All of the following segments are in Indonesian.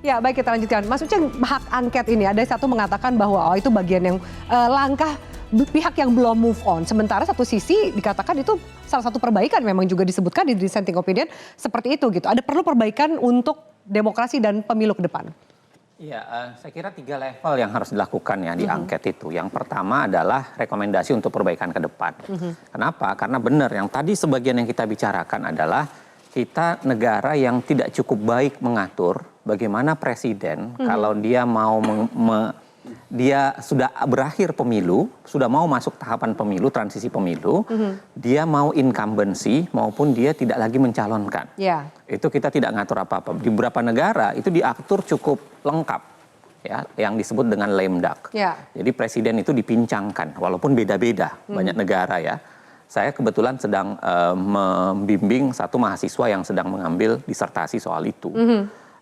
Ya, baik, kita lanjutkan. Mas Uceng, hak angket ini ada satu mengatakan bahwa itu bagian yang langkah pihak yang belum move on. Sementara satu sisi dikatakan itu salah satu perbaikan, memang juga disebutkan di dissenting opinion seperti itu gitu. Ada perlu perbaikan untuk demokrasi dan pemilu ke depan. Ya, saya kira 3 level yang harus dilakukan ya di angket itu. Yang pertama adalah rekomendasi untuk perbaikan ke depan. Kenapa? Karena benar yang tadi sebagian yang kita bicarakan adalah kita negara yang tidak cukup baik mengatur bagaimana presiden kalau dia mau dia sudah berakhir pemilu, sudah mau masuk tahapan pemilu, transisi pemilu, dia mau incumbency maupun dia tidak lagi mencalonkan. Ya. Itu kita tidak ngatur apa-apa. Di beberapa negara itu diatur cukup lengkap, ya, yang disebut dengan lame duck. Ya. Jadi presiden itu dipincangkan, walaupun beda-beda banyak negara ya. Saya kebetulan sedang membimbing satu mahasiswa yang sedang mengambil disertasi soal itu.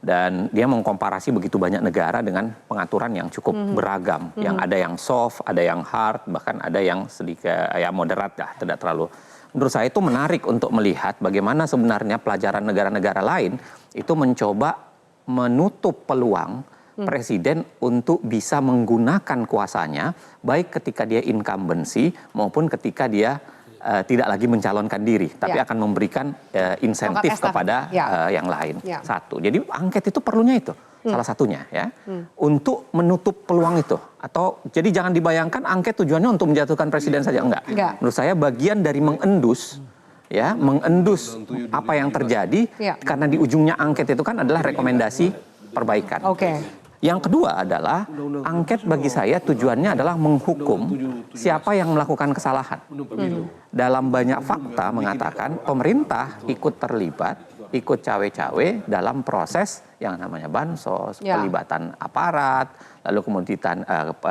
Dan dia mengkomparasi begitu banyak negara dengan pengaturan yang cukup beragam. Yang ada yang soft, ada yang hard, bahkan ada yang sedikit ya moderat lah, tidak terlalu. Menurut saya itu menarik untuk melihat bagaimana sebenarnya pelajaran negara-negara lain itu mencoba menutup peluang presiden untuk bisa menggunakan kuasanya baik ketika dia incumbency maupun ketika dia tidak lagi mencalonkan diri, tapi akan memberikan insentif kepada yang lain. Satu, jadi angket itu perlunya itu, salah satunya ya, untuk menutup peluang itu. Atau jadi jangan dibayangkan angket tujuannya untuk menjatuhkan presiden saja, enggak. Menurut saya bagian dari mengendus, ya, mengendus apa yang terjadi, karena di ujungnya angket itu kan adalah rekomendasi perbaikan. Yang kedua adalah angket bagi saya tujuannya adalah menghukum siapa yang melakukan kesalahan. Dalam banyak fakta mengatakan pemerintah ikut terlibat, ikut cawe-cawe dalam proses yang namanya bansos, pelibatan aparat, lalu kemudian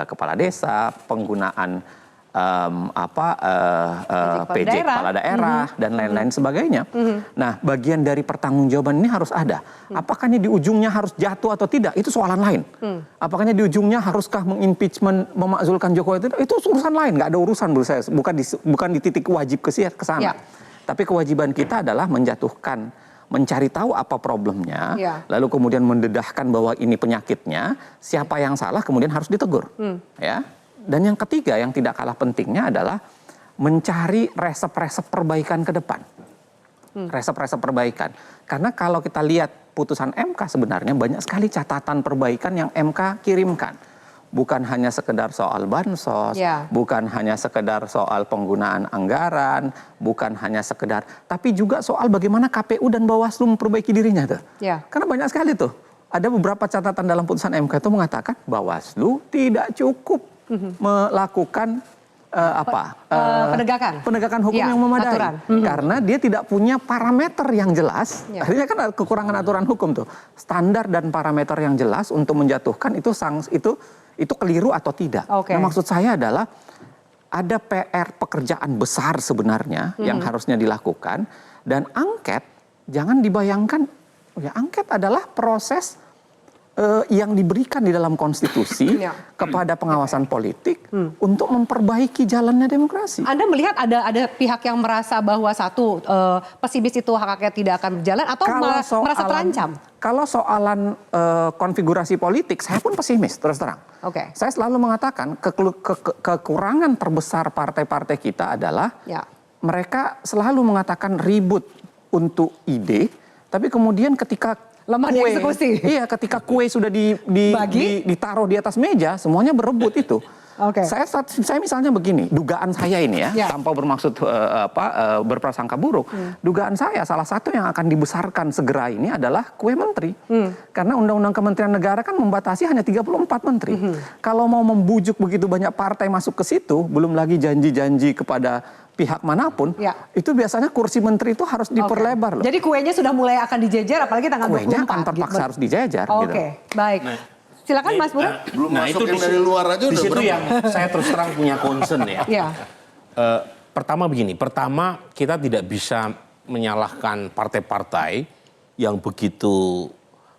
kepala desa, penggunaan PJ kepala daerah dan lain-lain sebagainya. Nah, bagian dari pertanggungjawaban ini harus ada. Apakahnya di ujungnya harus jatuh atau tidak? Itu soalan lain. Apakahnya di ujungnya haruskah mengimpeachment, memakzulkan Jokowi itu urusan lain. Nggak ada urusan menurut saya. Bukan di titik wajib ke sana. Tapi kewajiban kita adalah menjatuhkan, mencari tahu apa problemnya, lalu kemudian mendedahkan bahwa ini penyakitnya, siapa yang salah kemudian harus ditegur. Ya. Dan yang ketiga yang tidak kalah pentingnya adalah mencari resep-resep perbaikan ke depan. Resep-resep perbaikan. Karena kalau kita lihat putusan MK sebenarnya banyak sekali catatan perbaikan yang MK kirimkan. Bukan hanya sekedar soal bansos, bukan hanya sekedar soal penggunaan anggaran, bukan hanya sekedar, tapi juga soal bagaimana KPU dan Bawaslu memperbaiki dirinya tuh. Karena banyak sekali tuh. Ada beberapa catatan dalam putusan MK itu mengatakan Bawaslu tidak cukup melakukan penegakan hukum yang memadai karena dia tidak punya parameter yang jelas. Akhirnya kan kekurangan aturan hukum tuh, standar dan parameter yang jelas untuk menjatuhkan itu keliru atau tidak. Nah, maksud saya adalah ada PR pekerjaan besar sebenarnya yang harusnya dilakukan, dan angket jangan dibayangkan ya, angket adalah proses yang diberikan di dalam konstitusi kepada pengawasan politik untuk memperbaiki jalannya demokrasi. Anda melihat ada pihak yang merasa bahwa satu pesimis itu hak angket tidak akan berjalan atau merasa terancam? Kalau soalan konfigurasi politik, saya pun pesimis terus terang. Saya selalu mengatakan kekurangan terbesar partai-partai kita adalah mereka selalu mengatakan ribut untuk ide, tapi kemudian ketika lemah dieksekusi. Iya, ketika kue sudah ditaruh di atas meja, semuanya berebut itu. Saya misalnya begini, dugaan saya ini ya, tanpa bermaksud berprasangka buruk. Dugaan saya salah satu yang akan dibesarkan segera ini adalah kue menteri. Karena Undang-Undang Kementerian Negara kan membatasi hanya 34 menteri. Kalau mau membujuk begitu banyak partai masuk ke situ, belum lagi janji-janji kepada pihak manapun, itu biasanya kursi menteri itu harus diperlebar loh. Jadi kuenya sudah mulai akan dijejer, apalagi tanggal 24. Kuenya akan terpaksa harus dijejer. Baik. Silakan Mas Budi. Nah itu dari luar aja di situ yang saya terus terang punya concern ya. Pertama begini, kita tidak bisa menyalahkan partai-partai yang begitu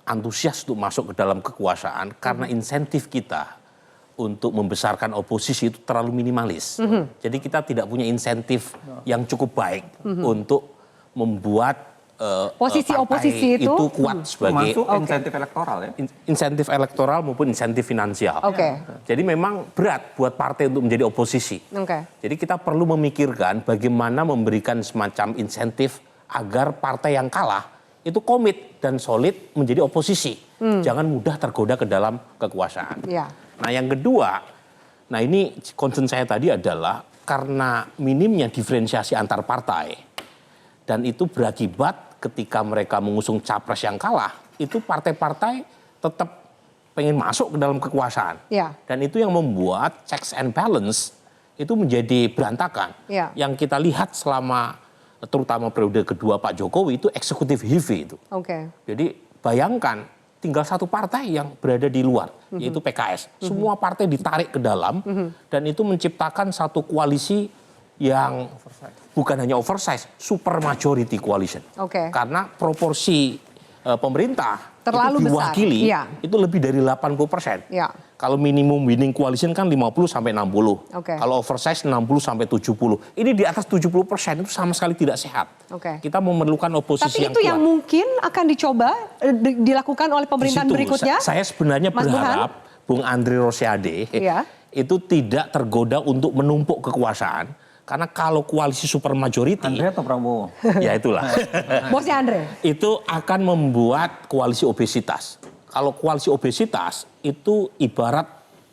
antusias untuk masuk ke dalam kekuasaan karena insentif kita untuk membesarkan oposisi itu terlalu minimalis. Jadi kita tidak punya insentif yang cukup baik untuk membuat posisi partai oposisi itu kuat sebagai Termasuk insentif elektoral ya. insentif elektoral maupun insentif finansial. Oke. Jadi memang berat buat partai untuk menjadi oposisi. Oke. Jadi kita perlu memikirkan bagaimana memberikan semacam insentif agar partai yang kalah itu komit dan solid menjadi oposisi. Jangan mudah tergoda ke dalam kekuasaan. Ya. Nah yang kedua, nah ini concern saya tadi adalah karena minimnya diferensiasi antar partai dan itu berakibat ketika mereka mengusung capres yang kalah, itu partai-partai tetap pengen masuk ke dalam kekuasaan. Ya. Dan itu yang membuat checks and balance itu menjadi berantakan. Ya. Yang kita lihat selama terutama periode kedua Pak Jokowi itu eksekutif heavy itu. Oke. Jadi bayangkan tinggal satu partai yang berada di luar, yaitu PKS. Semua partai ditarik ke dalam dan itu menciptakan satu koalisi yang bukan hanya oversize, super majority coalition. Oke. Karena proporsi pemerintah Terlalu itu besar. diwakili Iya. itu lebih dari 80%. Ya. Kalau minimum winning coalition kan 50 sampai 60. Oke. Kalau oversize 60 sampai 70. Ini di atas 70% itu sama sekali tidak sehat. Oke. Kita memerlukan oposisi Tapi yang itu kuat. yang mungkin akan dicoba dilakukan oleh pemerintahan Di situ, berikutnya. Saya sebenarnya Mas berharap Bung Andri Rosiade Iya. itu tidak tergoda untuk menumpuk kekuasaan. Karena kalau koalisi super majority, Andre atau Prabowo? ya itulah. Bosnya Andre. Itu akan membuat koalisi obesitas. Kalau koalisi obesitas itu ibarat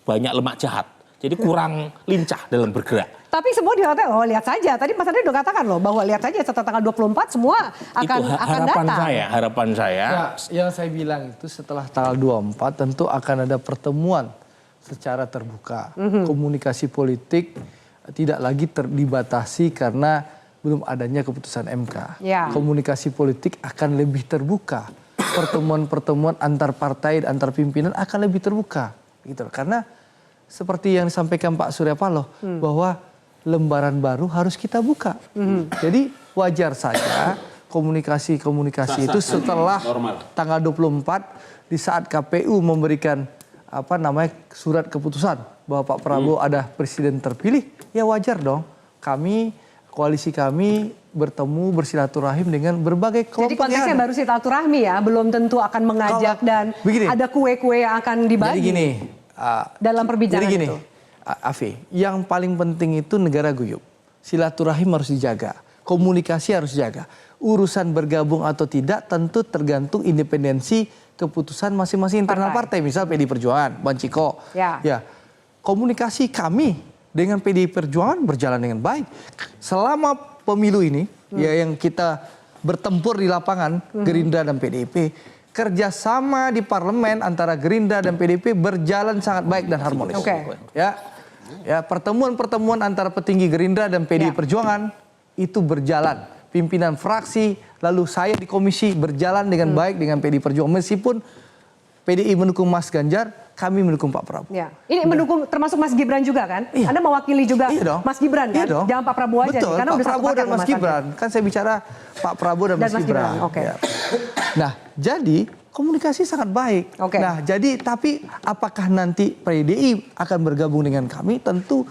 banyak lemak jahat. Jadi kurang lincah dalam bergerak. Tapi semua dikatakan, oh lihat saja. Tadi Mas Andre udah katakan loh bahwa lihat saja setelah tanggal 24 semua akan Itu akan harapan datang. harapan saya. Ya, yang saya bilang itu setelah tanggal 24 tentu akan ada pertemuan secara terbuka. Komunikasi politik tidak lagi dibatasi karena belum adanya keputusan MK. Ya. Komunikasi politik akan lebih terbuka. Pertemuan-pertemuan antar partai, antar pimpinan akan lebih terbuka. Gitu. Karena seperti yang disampaikan Pak Surya Paloh bahwa lembaran baru harus kita buka. Jadi wajar saja komunikasi-komunikasi itu setelah tanggal 24 di saat KPU memberikan surat keputusan bahwa Pak Prabowo ada presiden terpilih, ya wajar dong koalisi kami bertemu bersilaturahim dengan berbagai kelompok. Jadi konteksnya baru silaturahmi ya, belum tentu akan mengajak dan begini, ada kue-kue yang akan dibagi. Jadi gini, dalam perbincangan jadi gini, itu. Afi, yang paling penting itu negara guyup. Silaturahim harus dijaga, komunikasi harus dijaga. Urusan bergabung atau tidak tentu tergantung independensi keputusan masing-masing internal partai. Misal PDI Perjuangan, Bang Ciko. Ya, komunikasi kami dengan PDI Perjuangan berjalan dengan baik. Selama pemilu ini, ya yang kita bertempur di lapangan, Gerindra dan PDIP, kerjasama di parlemen antara Gerindra dan PDIP berjalan sangat baik dan harmonis. Ya, pertemuan-pertemuan antara petinggi Gerindra dan PDI Perjuangan itu berjalan. Pimpinan fraksi, lalu saya di komisi berjalan dengan baik dengan PDI Perjuangan. Meskipun PDI mendukung Mas Ganjar, kami mendukung Pak Prabowo. Ya. Ini mendukung termasuk Mas Gibran juga kan? Iya. Anda mewakili juga Mas Gibran kan? Iya dong. Jangan Pak Prabowo aja. Betul, nih, karena Pak udah satu Prabowo paket dan sama Mas Gibran. Kan saya bicara Pak Prabowo dan Mas Gibran. Oke. Ya. Nah, jadi komunikasi sangat baik. Oke. Nah, jadi tapi apakah nanti PDI akan bergabung dengan kami? Tentu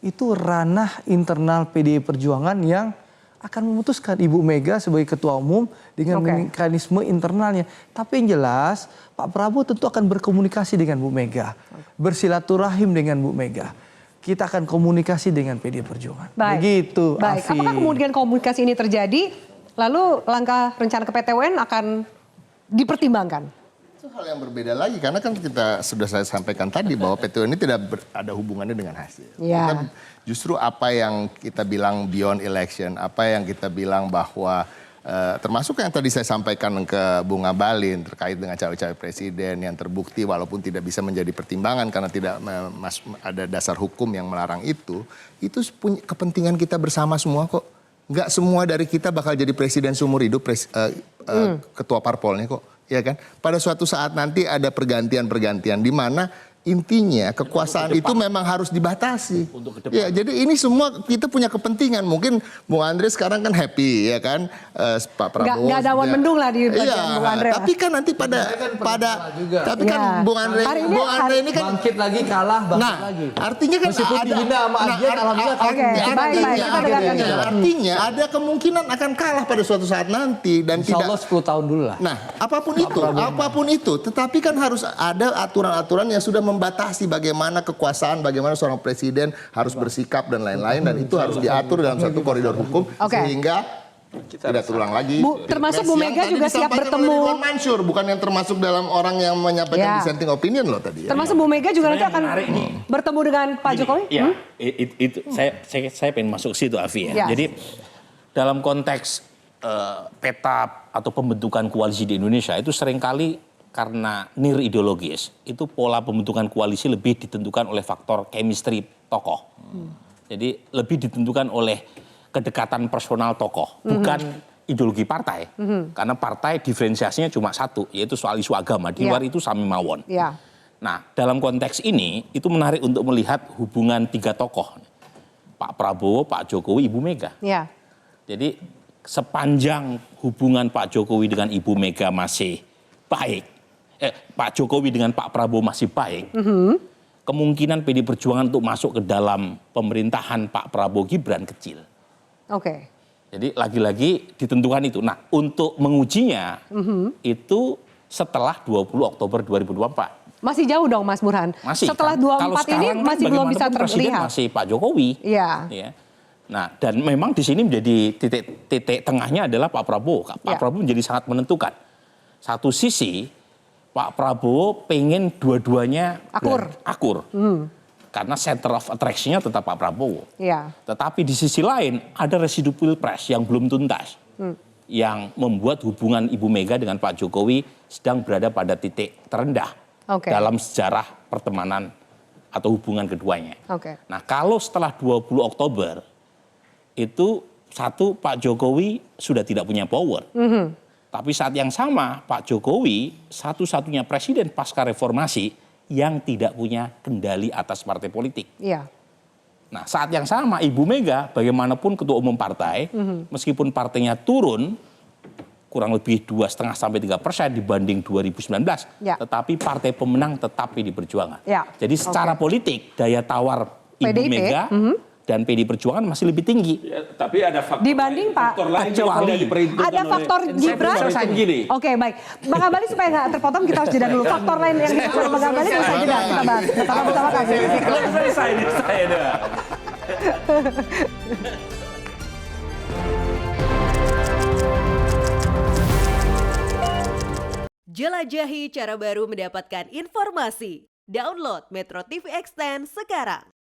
itu ranah internal PDI Perjuangan yang akan memutuskan Ibu Mega sebagai ketua umum dengan mekanisme internalnya. Tapi yang jelas Pak Prabowo tentu akan berkomunikasi dengan Bu Mega, bersilaturahim dengan Bu Mega. Kita akan komunikasi dengan PDI Perjuangan. Baik. Begitu, Baik. Afi. Apakah kemudian komunikasi ini terjadi, lalu langkah rencana ke PT UN akan dipertimbangkan? Itu hal yang berbeda lagi karena kan kita sudah saya sampaikan tadi bahwa PT UN ini tidak ada hubungannya dengan hasil. Ya. Kita justru apa yang kita bilang beyond election, apa yang kita bilang bahwa termasuk yang tadi saya sampaikan ke Bung Abalin terkait dengan cawe-cawe presiden yang terbukti walaupun tidak bisa menjadi pertimbangan karena tidak ada dasar hukum yang melarang itu punya kepentingan kita bersama semua kok. Nggak semua dari kita bakal jadi presiden seumur hidup, ketua parpolnya kok. Ya kan? Pada suatu saat nanti ada pergantian-pergantian di mana intinya kekuasaan itu memang harus dibatasi. Untuk ke depan. Ya, jadi ini semua kita punya kepentingan. Mungkin Bung Andre sekarang kan happy ya kan, Pak Prabowo. Nggak ada awan sudah- mendung lah di bagian Iya, Bung Andre. tapi kan nanti pada juga. tapi kan Ya. Bung Andre, Hari ini Bung Andre ini kan Bangkit lagi, kalah, bangkit nah, lagi. artinya kan Meskipun dihina sama Adian, alhamdulillah Oke, baik, kita dengarkan dulu. artinya ada kemungkinan akan kalah pada suatu saat nanti dan Insya tidak. Allah 10 tahun dulu lah. Nah, apapun itu, tetapi kan harus ada aturan-aturan yang sudah membatasi bagaimana kekuasaan, bagaimana seorang presiden harus bersikap dan lain-lain, dan itu harus diatur dalam satu koridor hukum sehingga tidak terulang lagi. Termasuk Bu Pilpres Mega yang juga tadi siap disampaikan bertemu. oleh Ridwan Mansur, bukan yang termasuk dalam orang yang menyampaikan Ya. dissenting opinion loh tadi. Ya. Termasuk Bu Mega juga nanti akan menarik nih. bertemu dengan Pak Jokowi. Ya, itu saya pengen masuk ke situ, Afi ya. Ya. Jadi dalam konteks peta atau pembentukan koalisi di Indonesia itu seringkali karena nir ideologis, itu pola pembentukan koalisi lebih ditentukan oleh faktor chemistry tokoh. Jadi lebih ditentukan oleh kedekatan personal tokoh, bukan ideologi partai. Karena partai diferensiasinya cuma satu, yaitu soal isu agama. Di luar itu sami mawon. Ya. Nah, dalam konteks ini, itu menarik untuk melihat hubungan tiga tokoh. Pak Prabowo, Pak Jokowi, Ibu Mega. Ya. Jadi sepanjang hubungan Pak Jokowi dengan Ibu Mega masih baik, Pak Jokowi dengan Pak Prabowo masih baik, kemungkinan PD Perjuangan untuk masuk ke dalam pemerintahan Pak Prabowo Gibran kecil. Oke. Jadi lagi-lagi ditentukan itu. Nah, untuk mengujinya itu setelah 20 Oktober 2024. Masih jauh dong Mas Burhan. Masih. Setelah kan? 24 Kalau ini sekarang kan masih belum bisa bagaimanapun presiden terlihat. masih Pak Jokowi. Iya. Ya. Nah, dan memang di sini menjadi titik tengahnya adalah Pak Prabowo. Pak Prabowo menjadi sangat menentukan. Satu sisi Pak Prabowo pengen dua-duanya akur. Karena center of attraction-nya tetap Pak Prabowo. Iya. Tetapi di sisi lain ada residu pilpres yang belum tuntas. Yang membuat hubungan Ibu Mega dengan Pak Jokowi sedang berada pada titik terendah dalam sejarah pertemanan atau hubungan keduanya. Nah, kalau setelah 20 Oktober itu satu, Pak Jokowi sudah tidak punya power. Tapi saat yang sama Pak Jokowi satu-satunya presiden pasca reformasi yang tidak punya kendali atas partai politik. Iya. Nah, saat yang sama Ibu Mega bagaimanapun ketua umum partai, meskipun partainya turun kurang lebih 2,5 sampai 3% dibanding 2019, tetapi partai pemenang tetap PD Perjuangan. Jadi secara politik daya tawar Ibu PDIP, Mega dan PD Perjuangan masih lebih tinggi. Ya, tapi ada dibanding Pak ada faktor Gibran. Oke, baik. Bang Abalin supaya nggak terpotong kita harus jeda dulu. Faktor lain yang disebut Bang Abalin usai jeda kita bahas. Bersama kami. Selesai nih saya dah. Jelajahi cara baru mendapatkan informasi. Download Metro TV Extend sekarang.